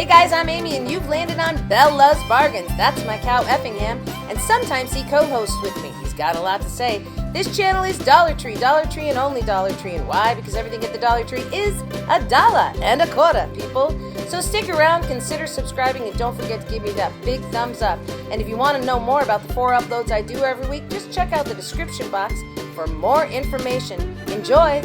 Hey guys, I'm Amy and you've landed on Belle Loves Bargains. That's my cow Effingham, and sometimes he co-hosts with me. He's got a lot to say. This channel is Dollar Tree and only Dollar Tree. And why? Because everything at the Dollar Tree is $1.25, people. So stick around, consider subscribing, and don't forget to give me that big thumbs up. And if you want to know more about the 4 uploads I do every week, just check out the description box for more information. Enjoy!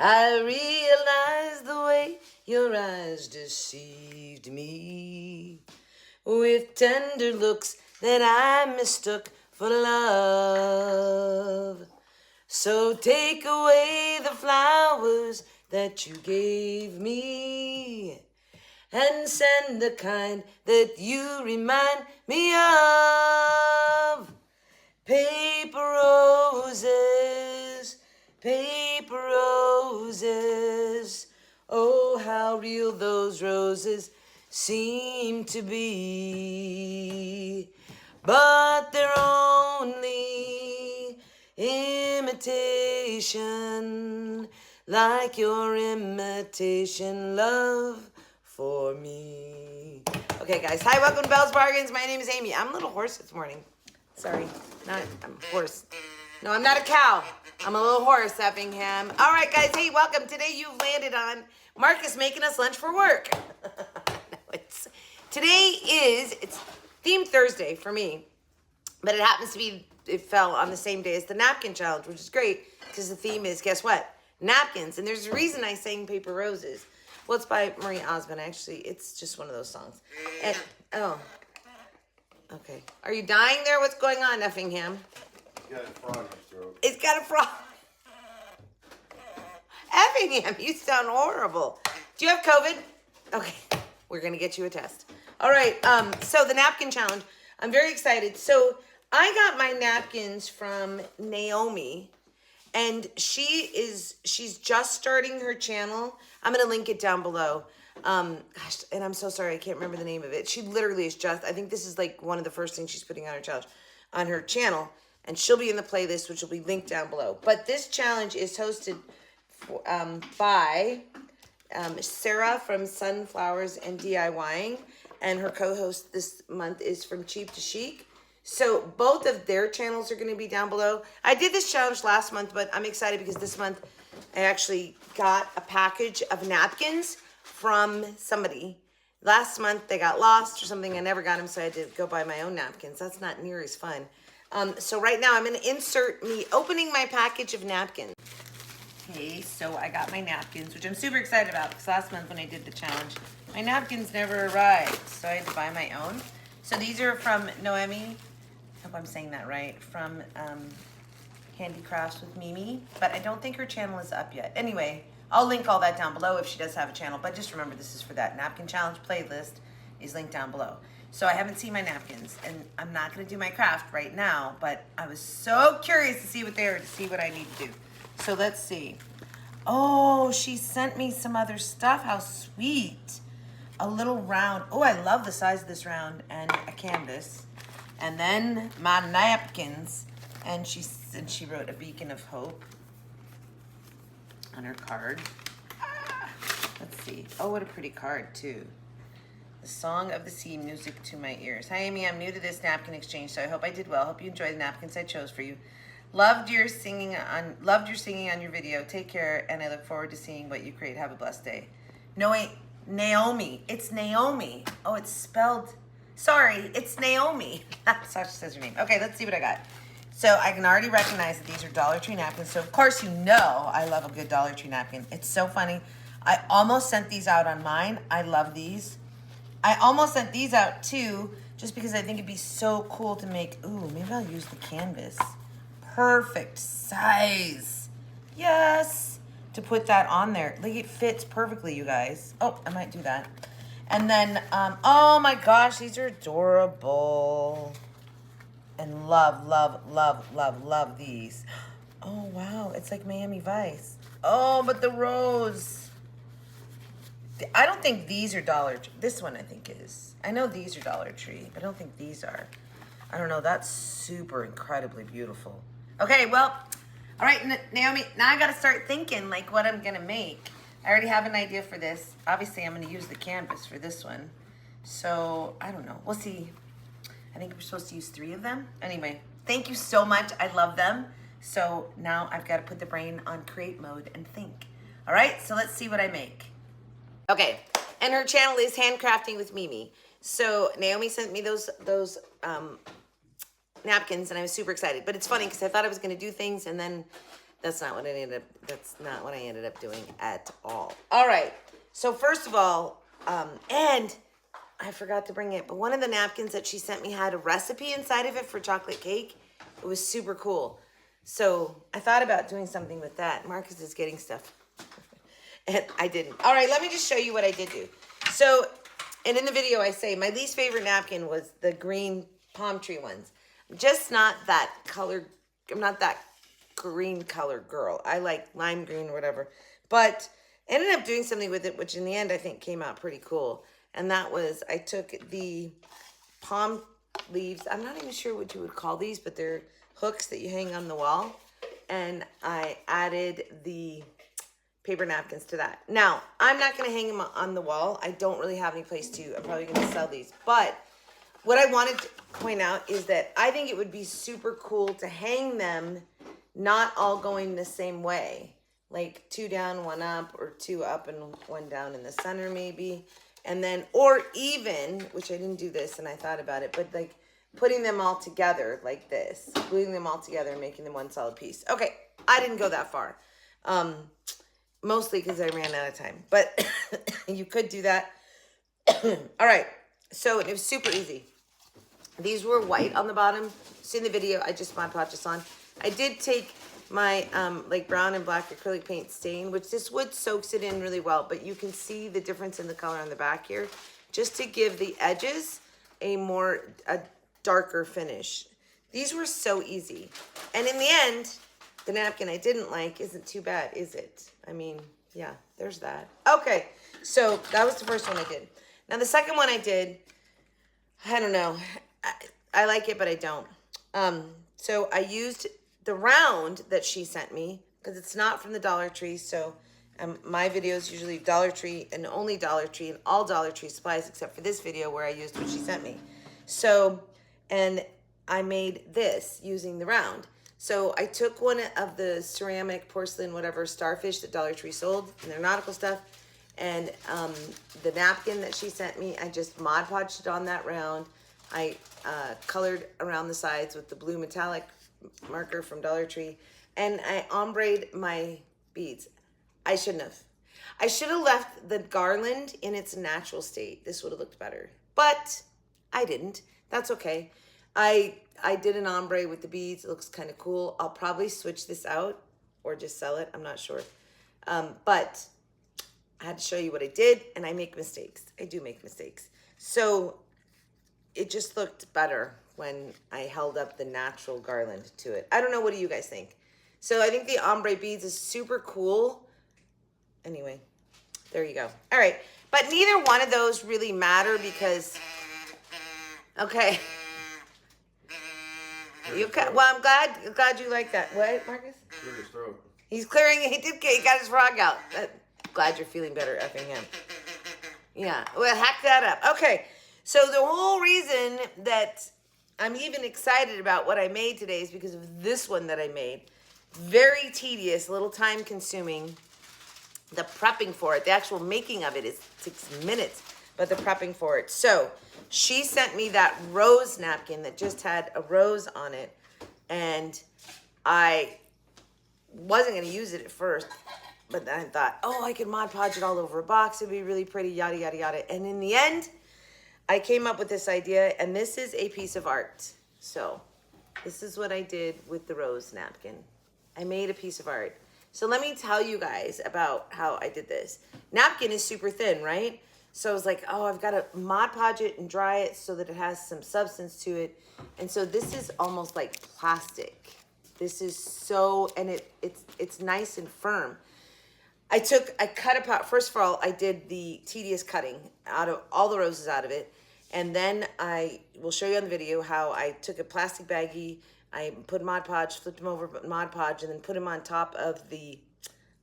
I realized the way your eyes deceived me with tender looks that I mistook for love. So take away the flowers that you gave me and send the kind that you remind me of. Paper roses, paper roses, oh how real those roses seem to be, but they're only imitation, like your imitation love for me. Okay guys, hi, welcome to Belle's Bargains. My name is Amy. I'm a little hoarse this morning. Sorry, I'm hoarse. No, I'm not a cow. I'm a little horse, Effingham. All right, guys. Hey, welcome. Today you've landed on Marcus making us lunch for work. It's Theme Thursday for me, but it happens to be, it fell on the same day as the Napkin Challenge, which is great because the theme is, guess what? Napkins. And there's a reason I sang Paper Roses. Well, it's by Marie Osmond, actually. It's just one of those songs. And, oh, okay. Are you dying there? What's going on, Effingham? He's got a frog in his throat. It's got a frog. Effingham, you sound horrible. Do you have COVID? Okay, we're going to get you a test. All right, so the napkin challenge. I'm very excited. So I got my napkins from Naomi, and she's just starting her channel. I'm going to link it down below. Gosh, and I'm so sorry, I can't remember the name of it. She literally is just, I think this is like one of the first things she's putting on her channel. And she'll be in the playlist, which will be linked down below. But this challenge is hosted by Sarah from Sunflowers and DIYing. And her co-host this month is from Cheap to Chic. So both of their channels are going to be down below. I did this challenge last month, but I'm excited because this month I actually got a package of napkins from somebody. Last month they got lost or something. I never got them, so I had to go buy my own napkins. That's not near as fun. So right now I'm going to insert me opening my package of napkins. Okay, so I got my napkins, which I'm super excited about because last month when I did the challenge, my napkins never arrived, so I had to buy my own. So these are from Noemi. I hope I'm saying that right. From Handicrafts with Mimi, but I don't think her channel is up yet. Anyway, I'll link all that down below if she does have a channel, but just remember this is for that napkin challenge playlist is linked down below. So I haven't seen my napkins, and I'm not going to do my craft right now, but I was so curious to see what they are, to see what I need to do. So let's see. Oh, she sent me some other stuff. How sweet. A little round. Oh, I love the size of this round, and a canvas. And then my napkins. And she wrote a beacon of hope on her card. Let's see. Oh, what a pretty card, too. The Song of the Sea, music to my ears. Hi, Amy. I'm new to this Napkin Exchange, so I hope I did well. Hope you enjoyed the napkins I chose for you. Loved your singing on your video. Take care, and I look forward to seeing what you create. Have a blessed day. No, wait, Naomi. It's Naomi. Oh, it's spelled. Sorry, it's Naomi. That's how she says her name. Okay, let's see what I got. So I can already recognize that these are Dollar Tree napkins. So of course you know I love a good Dollar Tree napkin. It's so funny. I almost sent these out on mine. I love these. I almost sent these out too, just because I think it'd be so cool to make. Ooh, maybe I'll use the canvas. Perfect size. Yes. To put that on there. Like, it fits perfectly, you guys. Oh, I might do that. And then, oh my gosh, these are adorable. And love, love, love, love, love these. Oh, wow. It's like Miami Vice. Oh, but the rose. I don't think these are Dollar Tree. This one, I think, is. I know these are Dollar Tree, but I don't think these are. I don't know. That's super incredibly beautiful. Okay, well, all right, Naomi, now I got to start thinking, like, what I'm going to make. I already have an idea for this. Obviously, I'm going to use the canvas for this one. So, I don't know. We'll see. I think we're supposed to use 3 of them. Anyway, thank you so much. I love them. So, now I've got to put the brain on create mode and think. All right, so let's see what I make. Okay, and her channel is Handcrafting with Mimi. So, Naomi sent me those napkins, and I was super excited. But it's funny because I thought I was going to do things, and then that's not what I ended up doing at all. All right. So first of all, and I forgot to bring it, but one of the napkins that she sent me had a recipe inside of it for chocolate cake. It was super cool. So I thought about doing something with that. Marcus is getting stuff. And I didn't. All right, let me just show you what I did do. So, and in the video I say my least favorite napkin was the green palm tree ones. I'm just not that color. I'm not that green color girl. I like lime green or whatever. But I ended up doing something with it, which in the end I think came out pretty cool. And that was, I took the palm leaves. I'm not even sure what you would call these, but they're hooks that you hang on the wall. And I added the paper napkins to that. Now, I'm not going to hang them on the wall. I don't really have any place to. I'm probably going to sell these. But what I wanted to point out is that I think it would be super cool to hang them not all going the same way. Like 2 down, 1 up, or 2 up and 1 down in the center maybe. And then, or even, which I didn't do this and I thought about it, but like putting them all together like this. Gluing them all together and making them one solid piece. Okay, I didn't go that far. Mostly because I ran out of time. But you could do that. All right. So it was super easy. These were white on the bottom. See in the video, I just Mod Podge this on. I did take my like brown and black acrylic paint stain, which this wood soaks it in really well. But you can see the difference in the color on the back here. Just to give the edges a darker finish. These were so easy. And in the end, the napkin I didn't like isn't too bad, is it? I mean, yeah, there's that. Okay, so that was the first one I did. Now the second one I did, I don't know. I like it, but I don't. So I used the round that she sent me because it's not from the Dollar Tree. So my videos usually Dollar Tree and only Dollar Tree and all Dollar Tree supplies except for this video where I used what she sent me. So, and I made this using the round. So I took one of the ceramic, porcelain, whatever, starfish that Dollar Tree sold and their nautical stuff. And the napkin that she sent me, I just Mod Podged it on that round. I colored around the sides with the blue metallic marker from Dollar Tree. And I ombre'd my beads. I shouldn't have. I should have left the garland in its natural state. This would have looked better. But I didn't. That's okay. I did an ombre with the beads. It looks kind of cool. I'll probably switch this out or just sell it. I'm not sure. But I had to show you what I did, and I make mistakes. I do make mistakes. So it just looked better when I held up the natural garland to it. I don't know. What do you guys think? So I think the ombre beads is super cool. Anyway, there you go. All right. But neither one of those really matter because, okay. Well, I'm glad you like that. What, Marcus? Clear his throat. He's clearing. He got his frog out. Glad you're feeling better effing him. Yeah. Well, hack that up. Okay. So the whole reason that I'm even excited about what I made today is because of this one that I made. Very tedious, a little time consuming. The prepping for it, the actual making of it is 6 minutes, but the prepping for it. So she sent me that rose napkin that just had a rose on it, and I wasn't going to use it at first, but then I thought, oh, I could Mod Podge it all over a box. It'd be really pretty, yada, yada, yada. And in the end, I came up with this idea, and this is a piece of art. So this is what I did with the rose napkin. I made a piece of art. So let me tell you guys about how I did this. Napkin is super thin, right? So I was like, oh, I've got to Mod Podge it and dry it so that it has some substance to it. And so this is almost like plastic. This is so, and it's nice and firm. I cut apart, first of all, I did the tedious cutting out of all the roses out of it. And then I will show you on the video how I took a plastic baggie, I put Mod Podge, flipped them over, Mod Podge, and then put them on top of the,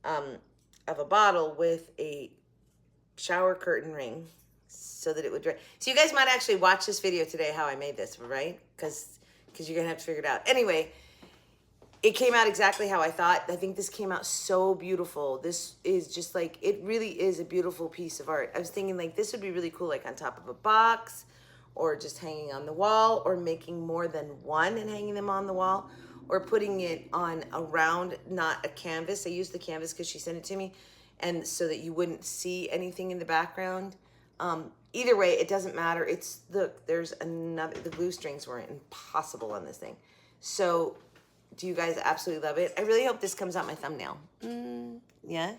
of a bottle with a shower curtain ring so that it would dry. So you guys might actually watch this video today how I made this, right? Because you're going to have to figure it out. Anyway, it came out exactly how I thought. I think this came out so beautiful. This is just like, it really is a beautiful piece of art. I was thinking like this would be really cool like on top of a box or just hanging on the wall or making more than one and hanging them on the wall or putting it on a round, not a canvas. I used the canvas because she sent it to me and so that you wouldn't see anything in the background. Either way, it doesn't matter. There's another, the glue strings were impossible on this thing. So do you guys absolutely love it? I really hope this comes out my thumbnail. Yeah?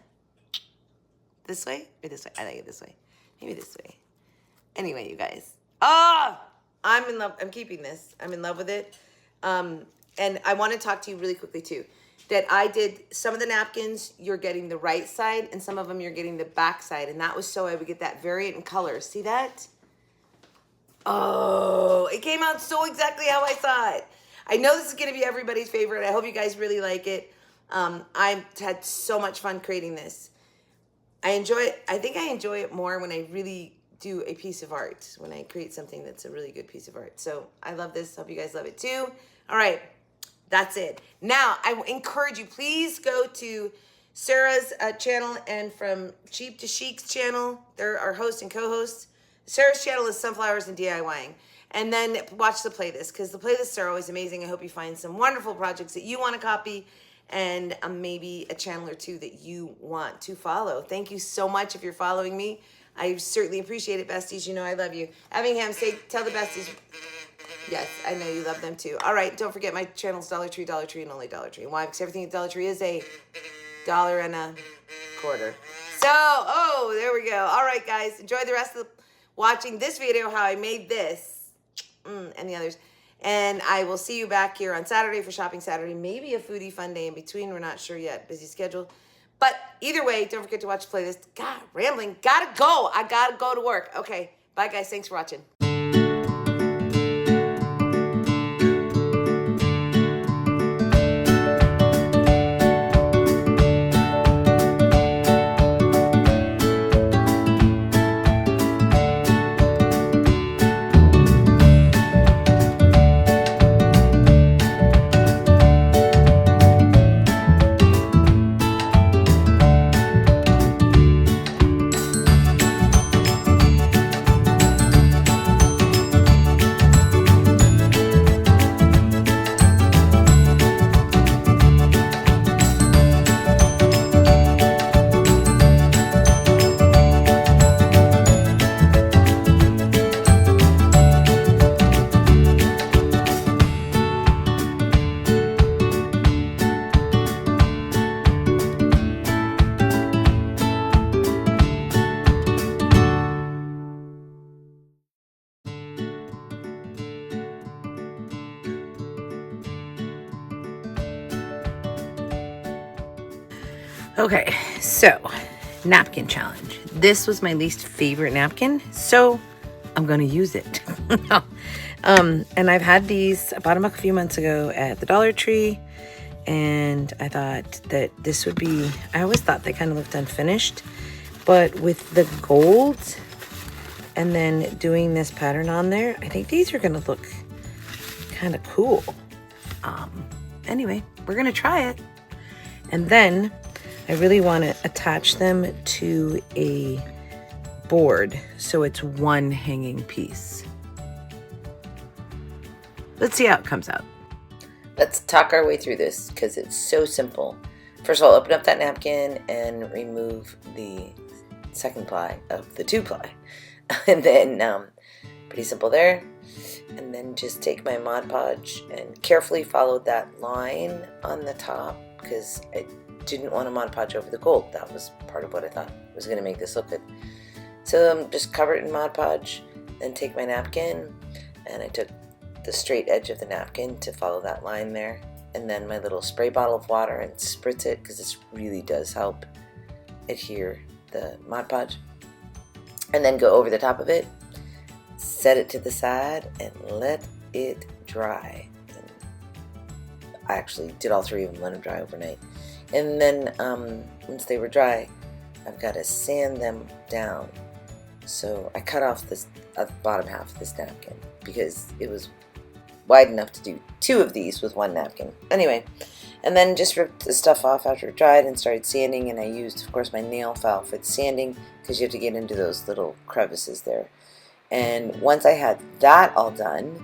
This way or this way? I like it this way. Maybe this way. Anyway, you guys. I'm in love. I'm keeping this. I'm in love with it. And I want to talk to you really quickly too. That I did some of the napkins, you're getting the right side, and some of them you're getting the back side. And that was so I would get that variant in colors. See that? Oh, it came out so exactly how I thought. I know this is going to be everybody's favorite. I hope you guys really like it. I had so much fun creating this. I enjoy it. I think I enjoy it more when I really do a piece of art, when I create something that's a really good piece of art. So I love this. Hope you guys love it too. All right. That's it. Now, I encourage you, please go to Sarah's channel and from Cheap to Chic's channel. They're our hosts and co-hosts. Sarah's channel is Sunflowers and DIYing. And then watch the playlist because the playlists are always amazing. I hope you find some wonderful projects that you want to copy and maybe a channel or two that you want to follow. Thank you so much if you're following me. I certainly appreciate it, besties. You know I love you. Effingham, tell the besties. Yes, I know you love them too. All right, don't forget my channel's Dollar Tree, and only Dollar Tree. Why? Because everything at Dollar Tree is $1.25. So, there we go. All right, guys, enjoy the rest of watching this video, how I made this and the others. And I will see you back here on Saturday for Shopping Saturday. Maybe a foodie fun day in between. We're not sure yet. Busy schedule. But either way, don't forget to watch the playlist. God, rambling. Gotta go. I gotta go to work. Okay. Bye, guys. Thanks for watching. Okay, so napkin challenge. This was my least favorite napkin, so I'm gonna use it. And I've had these, I bought them a few months ago at the Dollar Tree, and I thought that this would be, I always thought they kind of looked unfinished, but with the gold and then doing this pattern on there, I think these are gonna look kind of cool. Anyway, we're gonna try it. And then I really want to attach them to a board so it's one hanging piece. Let's see how it comes out. Let's talk our way through this because it's so simple. First of all, open up that napkin and remove the second ply of the 2-ply. And then, pretty simple there. And then just take my Mod Podge and carefully follow that line on the top because didn't want to Mod Podge over the gold. That was part of what I thought was going to make this look good. So just cover it in Mod Podge, then take my napkin, and I took the straight edge of the napkin to follow that line there, and then my little spray bottle of water and spritz it, because this really does help adhere the Mod Podge, and then go over the top of it, set it to the side, and let it dry. And I actually did all three of them, let them dry overnight. And then once they were dry, I've got to sand them down. So I cut off this bottom half of this napkin because it was wide enough to do 2 of these with 1 napkin. Anyway, and then just ripped the stuff off after it dried and started sanding, and I used, of course, my nail file for the sanding because you have to get into those little crevices there. And once I had that all done,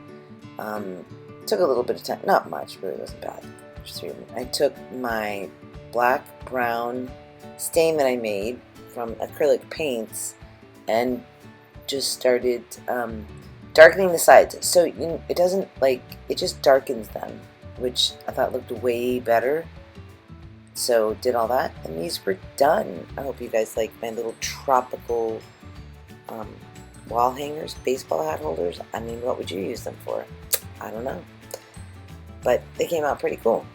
took a little bit of time, not much, really wasn't bad. Just 3 of them. I took my black brown stain that I made from acrylic paints and just started darkening the sides. So it doesn't, like, it just darkens them, which I thought looked way better. So did all that, and these were done. I hope you guys like my little tropical wall hangers, baseball hat holders. I mean, what would you use them for? I don't know. But they came out pretty cool.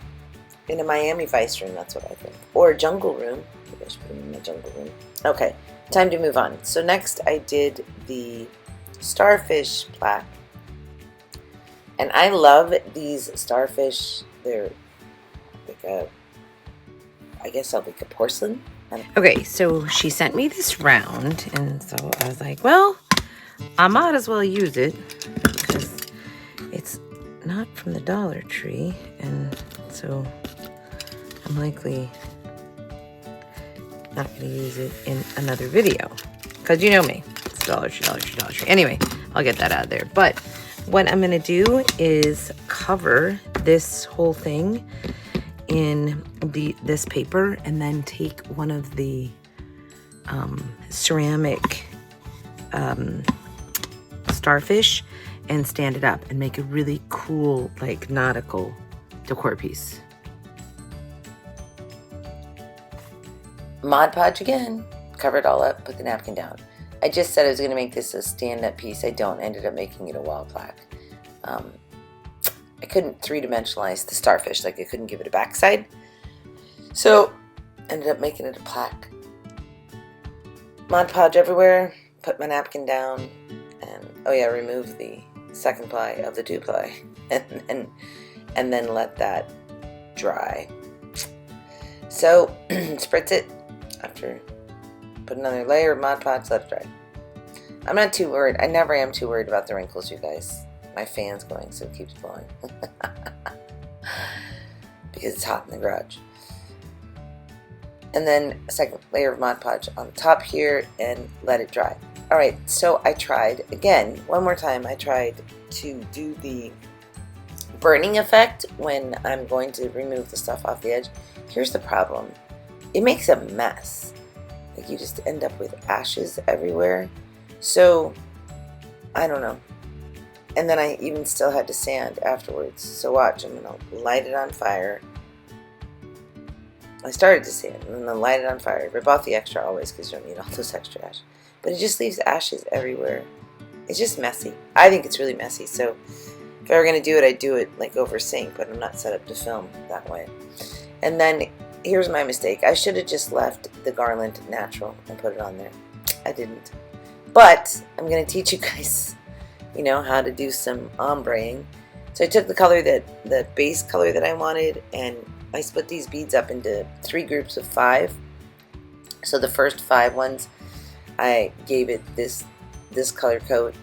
In a Miami Vice room, that's what I think. Or a jungle room. Maybe I should put them in my jungle room. Okay, time to move on. So next I did the starfish plaque. And I love these starfish. They're like a, I guess I'll like a porcelain. Okay, so she sent me this round, and so I was like, well, I might as well use it because it's not from the Dollar Tree, and so I'm likely not going to use it in another video because you know me, it's Dollar Tree, Dollar Tree, Dollar Tree. Anyway, I'll get that out of there. But what I'm going to do is cover this whole thing in this paper, and then take one of the ceramic starfish and stand it up and make a really cool, like, nautical decor piece. Mod Podge again, cover it all up, put the napkin down. I just said I was going to make this a stand-up piece. I don't. I ended up making it a wall plaque. I couldn't 3-dimensionalize the starfish, like I couldn't give it a backside. So ended up making it a plaque. Mod Podge everywhere, put my napkin down, and oh yeah, remove the second ply of the 2-ply, and then let that dry. So spritz it after, put another layer of Mod Podge, let it dry. I'm not too worried. I never am too worried about the wrinkles, you guys. My fan's going, so it keeps blowing. Because it's hot in the garage. And then a second layer of Mod Podge on the top here and let it dry. Alright, so I tried, again, one more time, I tried to do the burning effect when I'm going to remove the stuff off the edge. Here's the problem. It makes a mess. Like, you just end up with ashes everywhere. So, I don't know. And then I even still had to sand afterwards. So watch, I'm going to light it on fire. I started to sand and then light it on fire. Rip off the extra always because you don't need all those extra ash. But it just leaves ashes everywhere. It's just messy. I think it's really messy. So if I were going to do it, I'd do it like over sync, but I'm not set up to film that way. And then here's my mistake. I should have just left the garland natural and put it on there. I didn't. But I'm going to teach you guys, you know, how to do some ombreing. So I took the color the base color that I wanted, and I split these beads up into 3 groups of 5. So the first 5 ones, I gave it this color coat,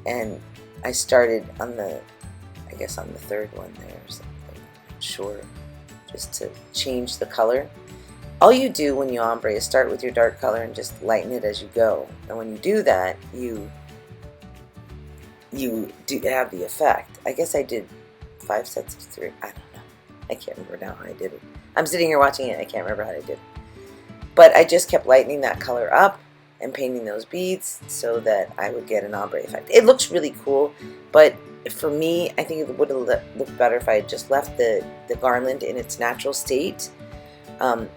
and I started on the, I guess on the 3rd one there or something. I'm not sure, just to change the color. All you do when you ombre is start with your dark color and just lighten it as you go. And when you do that, you do have the effect. I guess I did 5 sets of 3. I don't know. I can't remember now how I did it. I'm sitting here watching it. I can't remember how I did it. But I just kept lightening that color up and painting those beads so that I would get an ombre effect. It looks really cool, but for me, I think it would have looked better if I had just left the garland in its natural state.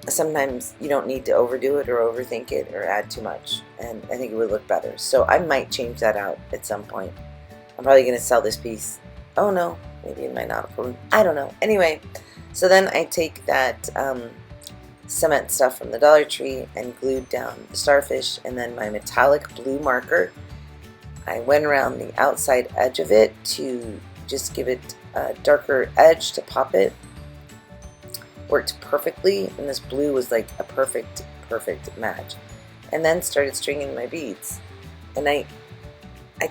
Sometimes you don't need to overdo it or overthink it or add too much, and I think it would look better. So I might change that out at some point. I'm probably going to sell this piece. Oh no, maybe in my nautical room. I don't know. Anyway, so then I take that cement stuff from the Dollar Tree and glued down the starfish, and then my metallic blue marker. I went around the outside edge of it to just give it a darker edge to pop it. Worked perfectly, and this blue was like a perfect match. And then started stringing my beads, and I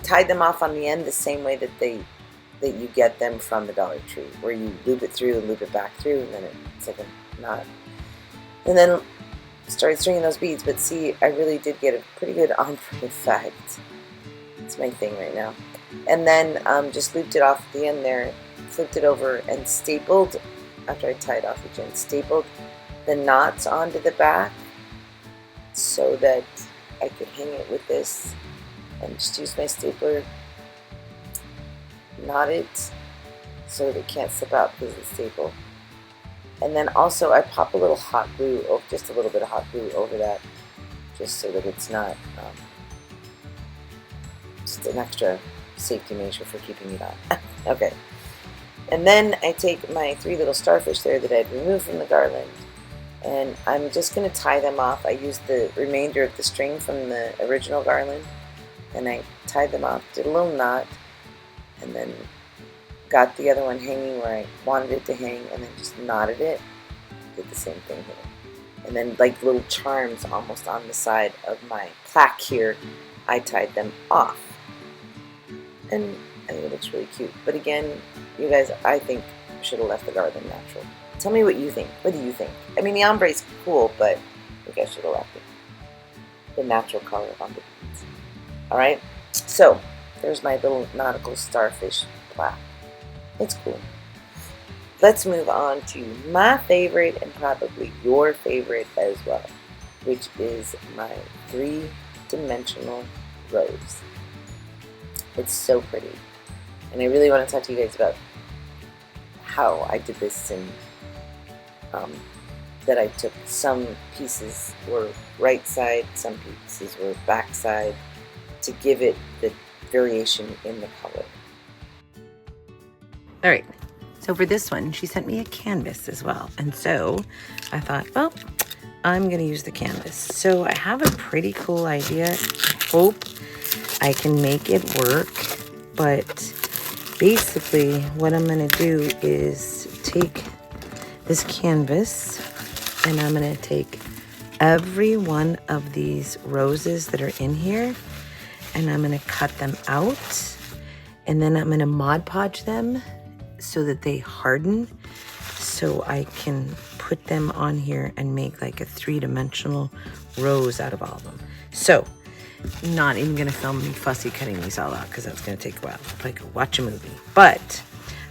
tied them off on the end the same way that you get them from the Dollar Tree, where you loop it through and loop it back through, and then it's like a knot. And then started stringing those beads, but see, I really did get a pretty good ombre effect. It's my thing right now. And then just looped it off at the end there, flipped it over, and stapled, after I tied off each end, stapled the knots onto the back so that I could hang it with this, and just use my stapler, knot it so that it can't slip out because of the staple. And then also I pop a little hot glue, just a little bit of hot glue over that, just so that it's not just an extra safety measure for keeping it on. Okay. And then I take my 3 little starfish there that I'd removed from the garland, and I'm just going to tie them off. I used the remainder of the string from the original garland, and I tied them off, did a little knot, and then got the other one hanging where I wanted it to hang, and then just knotted it. Did the same thing here. And then like little charms almost on the side of my plaque here, I tied them off. And I think it looks really cute. But again, you guys, I think should have left the garland natural. Tell me what you think. What do you think? I mean, the ombre is cool, but I think I should have left it the natural color on the beads. Alright, so there's my little nautical starfish plaque. It's cool. Let's move on to my favorite, and probably your favorite as well, which is my 3-dimensional rose. It's so pretty, and I really want to talk to you guys about how I did this, and that I took some pieces were right side, some pieces were back side, to give it the variation in the color. All right, so for this one, she sent me a canvas as well. And so I thought, well, I'm gonna use the canvas. So I have a pretty cool idea. I hope I can make it work. But basically what I'm gonna do is take this canvas, and I'm gonna take every one of these roses that are in here, and I'm gonna cut them out, and then I'm gonna Mod Podge them so that they harden, so I can put them on here and make like a 3-dimensional rose out of all of them. So, not even gonna film me fussy cutting these all out, because that's gonna take a while. I'll like watch a movie. But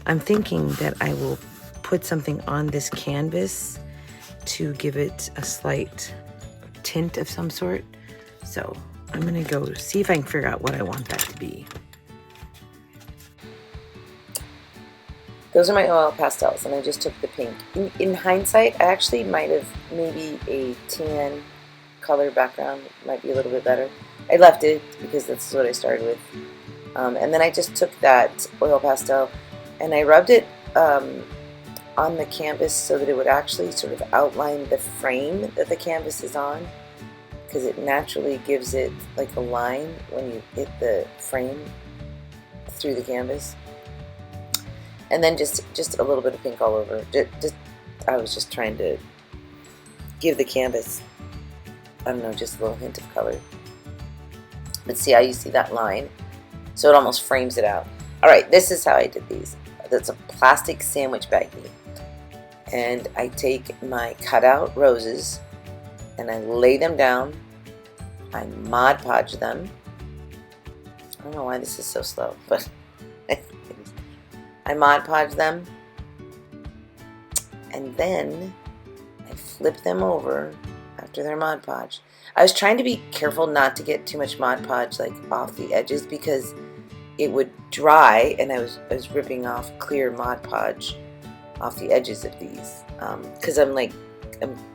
I'm thinking that I will put something on this canvas to give it a slight tint of some sort. So I'm gonna go see if I can figure out what I want that to be. Those are my oil pastels, and I just took the pink. In hindsight, I actually might have maybe a tan color background might be a little bit better. I left it because that's what I started with. And then I just took that oil pastel and I rubbed it on the canvas so that it would actually sort of outline the frame that the canvas is on, because it naturally gives it like a line when you hit the frame through the canvas. And then just a little bit of pink all over. I was just trying to give the canvas, I don't know, just a little hint of color. But see how you see that line? So it almost frames it out. All right, this is how I did these. That's a plastic sandwich baggie. And I take my cutout roses and I lay them down. I Mod Podge them. I don't know why this is so slow, but I Mod Podge them, and then I flip them over after they're Mod Podged. I was trying to be careful not to get too much Mod Podge like off the edges, because it would dry, and I was ripping off clear Mod Podge off the edges of these, because I'm like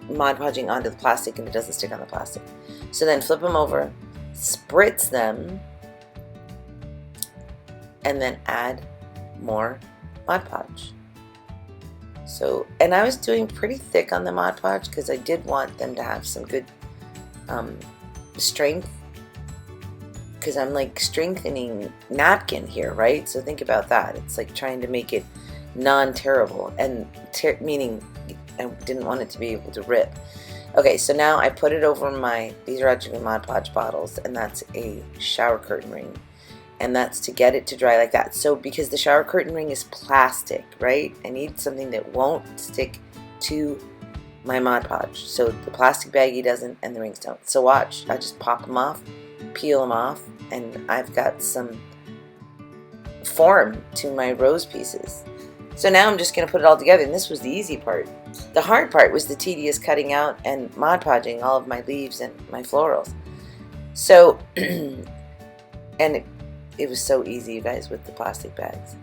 Mod Podging onto the plastic and it doesn't stick on the plastic. So then flip them over, spritz them, and then add more Mod Podge. So, and I was doing pretty thick on the Mod Podge because I did want them to have some good strength, because I'm like strengthening napkin here, right? So think about that. It's like trying to make it non-tearable, and meaning I didn't want it to be able to rip. Okay, so now I put it over these are actually Mod Podge bottles, and that's a shower curtain ring. And that's to get it to dry like that. So because the shower curtain ring is plastic, right? I need something that won't stick to my Mod Podge. So the plastic baggie doesn't and the rings don't. So watch, I just pop them off, peel them off, and I've got some form to my rose pieces. So now I'm just going to put it all together, and this was the easy part. The hard part was the tedious cutting out and Mod Podging all of my leaves and my florals. So, and it was so easy, you guys, with the plastic bags.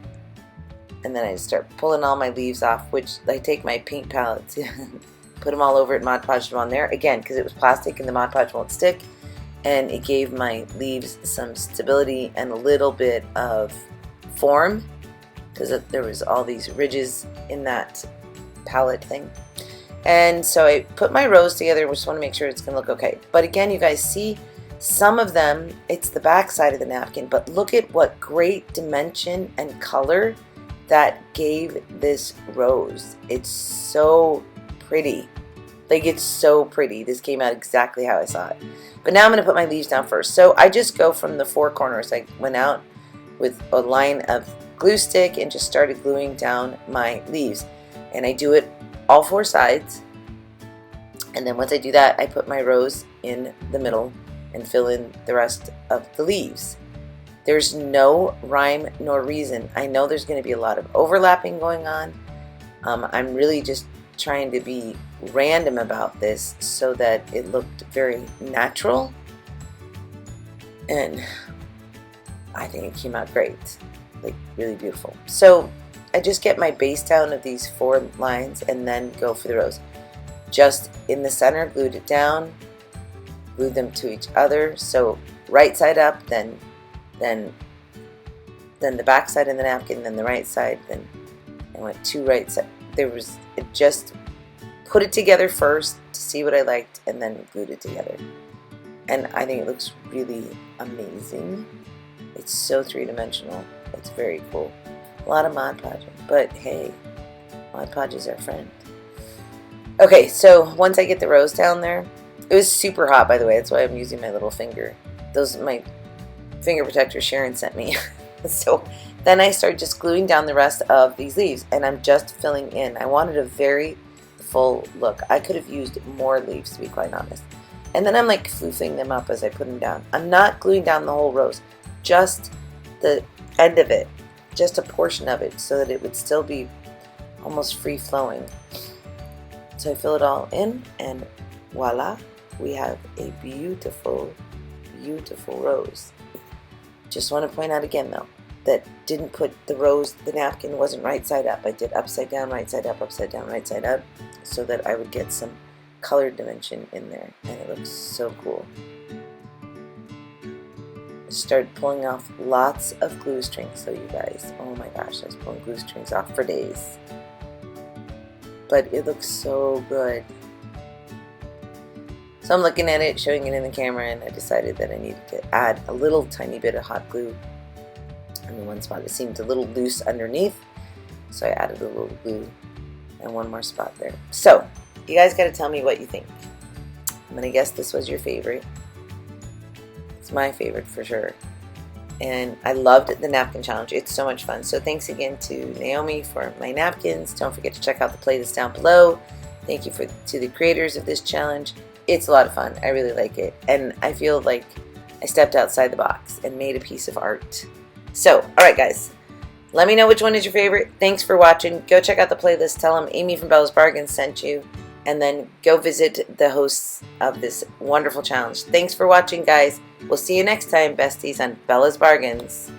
And then I just start pulling all my leaves off, which I take my pink palettes, put them all over it, Mod Podge them on there. Again, because it was plastic and the Mod Podge won't stick. And it gave my leaves some stability and a little bit of form, because there was all these ridges in that palette thing. And so I put my rose together. We just want to make sure it's going to look okay. But again, you guys see, some of them, it's the back side of the napkin, but look at what great dimension and color that gave this rose. It's so pretty. Like, it's so pretty. This came out exactly how I saw it. But now I'm going to put my leaves down first. So I just go from the four corners. I went out with a line of glue stick and just started gluing down my leaves. And I do it all four sides. And then once I do that, I put my rose in the middle and fill in the rest of the leaves. There's no rhyme nor reason. I know there's going to be a lot of overlapping going on. I'm really just trying to be random about this so that it looked very natural, and I think it came out great, like really beautiful. So I just get my base down of these four lines and then go for the rose. Just in the center, glued it down, glue them to each other. So right side up, then the back side of the napkin, then the right side, then I went two right side. It just put it together first to see what I liked, and then glued it together. And I think it looks really amazing. It's so three-dimensional. It's very cool. A lot of Mod Podging, but hey, Mod Podge is our friend. Okay, so once I get the rose down there, it was super hot, by the way. That's why I'm using my little finger. Those are my finger protectors Sharon sent me. So then I started just gluing down the rest of these leaves, and I'm just filling in. I wanted a very full look. I could have used more leaves, to be quite honest. And then I'm like floofing them up as I put them down. I'm not gluing down the whole rose, just the end of it, just a portion of it, so that it would still be almost free flowing. So I fill it all in, and voila, we have a beautiful, beautiful rose. Just want to point out again, though, that didn't put the rose, the napkin wasn't right side up. I did upside down, right side up, upside down, right side up, so that I would get some color dimension in there, and it looks so cool. I started pulling off lots of glue strings, so you guys, oh my gosh, I was pulling glue strings off for days. But it looks so good. So I'm looking at it, showing it in the camera, and I decided that I needed to add a little tiny bit of hot glue in the one spot. It seemed a little loose underneath, so I added a little glue and one more spot there. So you guys got to tell me what you think. I'm gonna guess this was your favorite. It's my favorite for sure, and I loved the napkin challenge. It's so much fun. So thanks again to Naomi for my napkins. Don't forget to check out the playlist down below. Thank you to the creators of this challenge. It's a lot of fun. I really like it, and I feel like I stepped outside the box and made a piece of art. So, all right, guys, let me know which one is your favorite. Thanks for watching. Go check out the playlist. Tell them Amy from Bella's Bargains sent you, and then go visit the hosts of this wonderful challenge. Thanks for watching, guys. We'll see you next time, besties, on Bella's Bargains.